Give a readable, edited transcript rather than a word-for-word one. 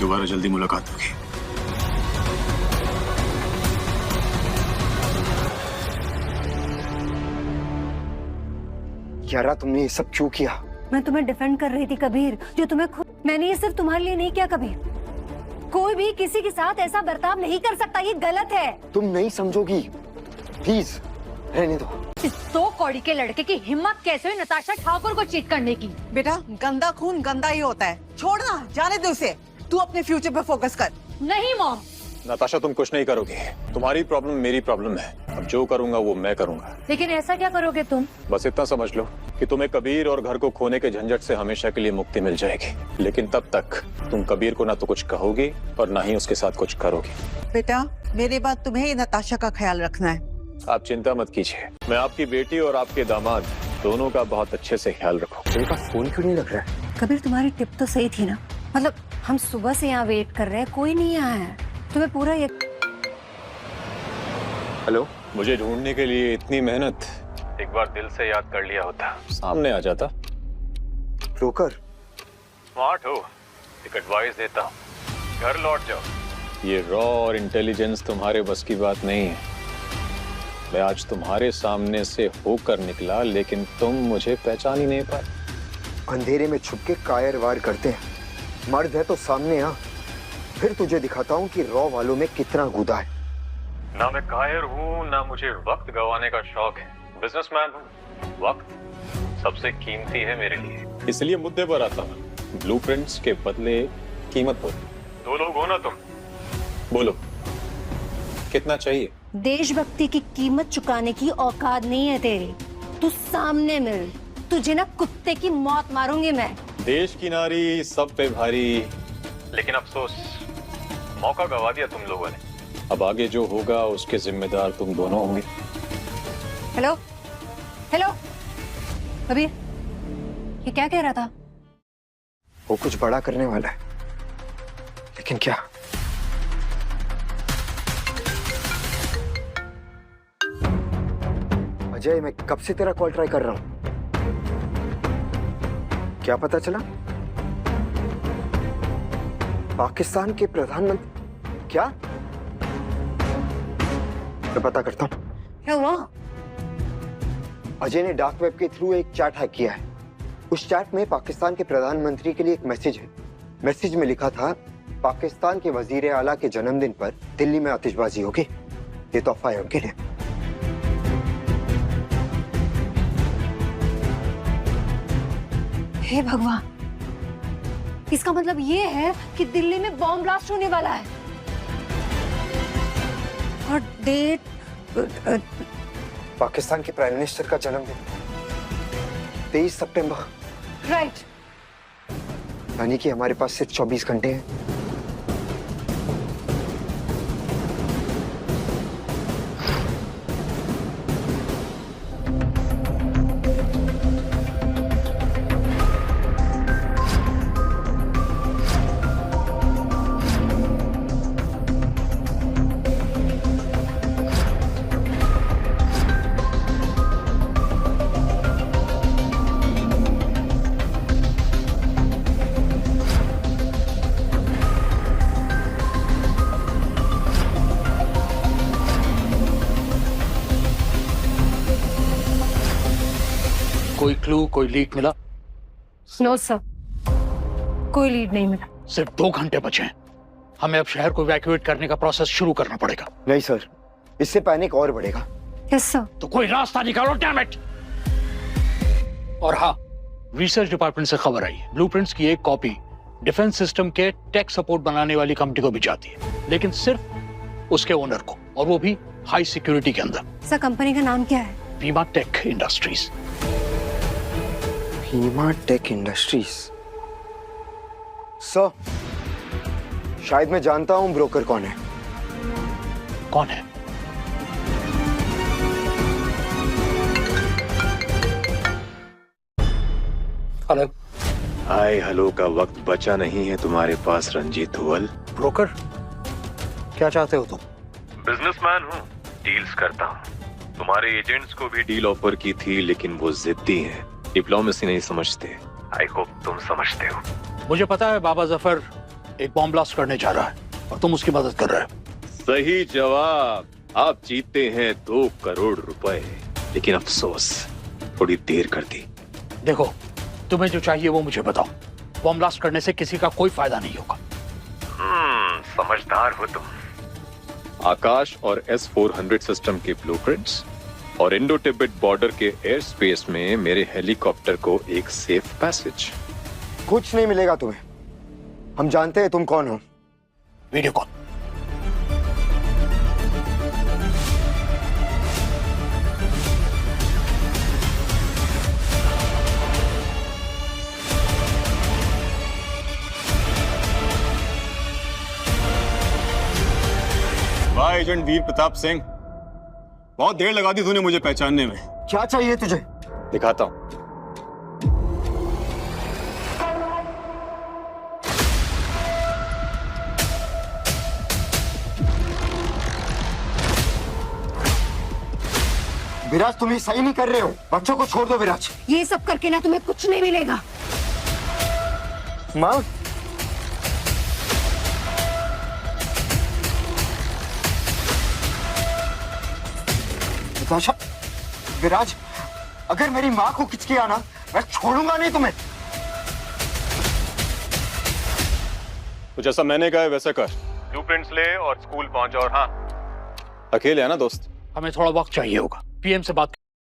दोबारा जल्दी मुलाकात होगी। यारा, तुमने ये सब क्यों किया? मैं तुम्हें डिफेंड कर रही थी कबीर, जो तुम्हें खुद। मैंने ये सिर्फ तुम्हारे लिए नहीं किया कबीर। कोई भी किसी के साथ ऐसा बर्ताव नहीं कर सकता, ये गलत है। तुम नहीं समझोगी, प्लीज रहने दो। इस 2 कौड़ी के लड़के की हिम्मत कैसे हुई नताशा ठाकुर को चीट करने की? बेटा, गंदा खून गंदा ही होता है, छोड़ना, जाने दे उसे। तू अपने फ्यूचर पे फोकस कर। नहीं मॉम। नताशा, तुम कुछ नहीं करोगे। तुम्हारी प्रॉब्लम मेरी प्रॉब्लम है। अब जो करूंगा वो मैं करूंगा। लेकिन ऐसा क्या करोगे तुम? बस इतना समझ लो कि तुम्हें कबीर और घर को खोने के झंझट से हमेशा के लिए मुक्ति मिल जाएगी। लेकिन तब तक तुम कबीर को ना तो कुछ कहोगी और ना ही उसके साथ कुछ करोगी। बेटा, मेरे बाद तुम्हें ही नताशा का ख्याल रखना है। आप चिंता मत कीजिए, मैं आपकी बेटी और आपके दामाद दोनों का बहुत अच्छे से ख्याल रखूंगा। मेरे पास फोन क्यों नहीं लग रहा है? कबीर, तुम्हारी टिप तो सही थी ना? मतलब हम सुबह से यहाँ वेट कर रहे हैं, कोई नहीं आया है। तुम्हें पूरा हेलो, मुझे ढूंढने के लिए इतनी मेहनत, एक बार दिल से याद कर लिया होता, सामने आ जाता। ब्रोकर, स्मार्ट हो, एक एडवाइस देता हूँ, घर लौट जाओ। ये रॉ और इंटेलिजेंस तुम्हारे बस की बात नहीं है। मैं आज तुम्हारे सामने से होकर निकला, लेकिन तुम मुझे पहचान ही नहीं पाए। अंधेरे में छुप के कायर वार करते हैं। मर्द है तो सामने आ, फिर तुझे दिखाता हूँ कि रॉ वालों में कितना गुदा है। ना मैं कायर हूँ, ना मुझे वक्त गंवाने का शौक है। बिजनेसमैन हूँ, वक्त सबसे कीमती है मेरे लिए। इसलिए मुद्दे पर आता हूँ। ब्लूप्रिंट्स के बदले कीमत बोलो। 2 लोग हो ना तुम, बोलो कितना चाहिए? देशभक्ति की कीमत चुकाने की औकात नहीं है तेरी। तू सामने मिल, तुझे ना कुत्ते की मौत मारूंगी मैं। देश की नारी सब पे भारी, लेकिन अफसोस मौका गवा दिया तुम लोगों ने। अब आगे जो होगा उसके जिम्मेदार तुम दोनों होंगे। हेलो हेलो कबीर, ये क्या कह रहा था? वो कुछ बड़ा करने वाला है, लेकिन क्या? अजय, मैं कब से तेरा कॉल ट्राई कर रहा हूं। क्या पता चला? पाकिस्तान के प्रधानमंत्री? क्या? मैं पता करता हूं। क्या हुआ? अजय ने डार्क वेब के थ्रू एक चैट हैक किया है। उस चैट में पाकिस्तान के प्रधानमंत्री के लिए एक मैसेज है। मैसेज में लिखा था, पाकिस्तान के वजीर आला के जन्मदिन पर दिल्ली में आतिशबाजी होगी, ये तोहफा है उनके लिए। हे भगवान, इसका मतलब ये है कि दिल्ली में बॉम्ब ब्लास्ट होने वाला है। और डेट? पाकिस्तान के प्राइम मिनिस्टर का जन्मदिन 23 सितंबर। राइट। यानी कि हमारे पास सिर्फ 24 घंटे हैं। कोई क्लू, कोई लीड मिला? नो सर, कोई लीड नहीं मिला। सिर्फ 2 घंटे बचे हैं। हमें अब शहर को इवैक्यूएट करने का प्रोसेस शुरू करना पड़ेगा। नहीं सर, इससे पैनिक और बढ़ेगा। Yes sir. तो कोई रास्ता निकालो, डैम इट। और हाँ, रिसर्च डिपार्टमेंट से खबर आई है, ब्लूप्रिंट्स की एक कॉपी डिफेंस सिस्टम के टेक सपोर्ट बनाने वाली कंपनी को भी जाती है, लेकिन सिर्फ उसके ओनर को, और वो भी हाई सिक्योरिटी के अंदर। सर, कंपनी का नाम क्या है? Bhima tech industries. Bhima tech industries. Sir, शायद मैं जानता हूं ब्रोकर कौन है। कौन है? हेलो। हाय हेलो का वक्त बचा नहीं है तुम्हारे पास रंजीत धुवल। ब्रोकर, क्या चाहते हो तुम? बिजनेसमैन हूँ, डील्स करता हूँ। तुम्हारे एजेंट्स को भी डील ऑफर की थी, लेकिन वो जिद्दी हैं, डिप्लोमेसी नहीं समझते। आई होप तुम समझते हो। मुझे पता है बाबा जफर एक बॉम्ब ब्लास्ट करने जा रहा है और तुम उसकी मदद कर रहे हो। सही जवाब। आप जीतते हैं 2 करोड़ रुपए, लेकिन अफसोस थोड़ी देर कर दी। देखो, तुम्हें जो चाहिए वो मुझे बताओ। बॉम्ब ब्लास्ट करने से किसी का कोई फायदा नहीं होगा। समझदार हो तुम। आकाश और S-400 सिस्टम के ब्लूप्रिंट्स और इंडो तिब्बत बॉर्डर के एयर स्पेस में मेरे हेलीकॉप्टर को एक सेफ पैसेज। कुछ नहीं मिलेगा तुम्हें। हम जानते हैं तुम कौन हो। Video call. वाह एजेंट वीर प्रताप सिंह, बहुत देर लगा दी तूने मुझे पहचानने में। क्या चाहिए तुझे? दिखाता हूं। विराज, तुम ये सही नहीं कर रहे हो। बच्चों को छोड़ दो विराज। ये सब करके ना तुम्हें कुछ नहीं मिलेगा। माँ, नाताशा, विराज, अगर मेरी माँ को कुछ किया ना, मैं छोड़ूंगा नहीं तुम्हें। तो जैसा मैंने कहा है वैसा कर। ब्लूप्रिंट्स ले और स्कूल पहुंच। और हाँ, अकेले है ना दोस्त? हमें थोड़ा वक्त चाहिए होगा। पीएम से बात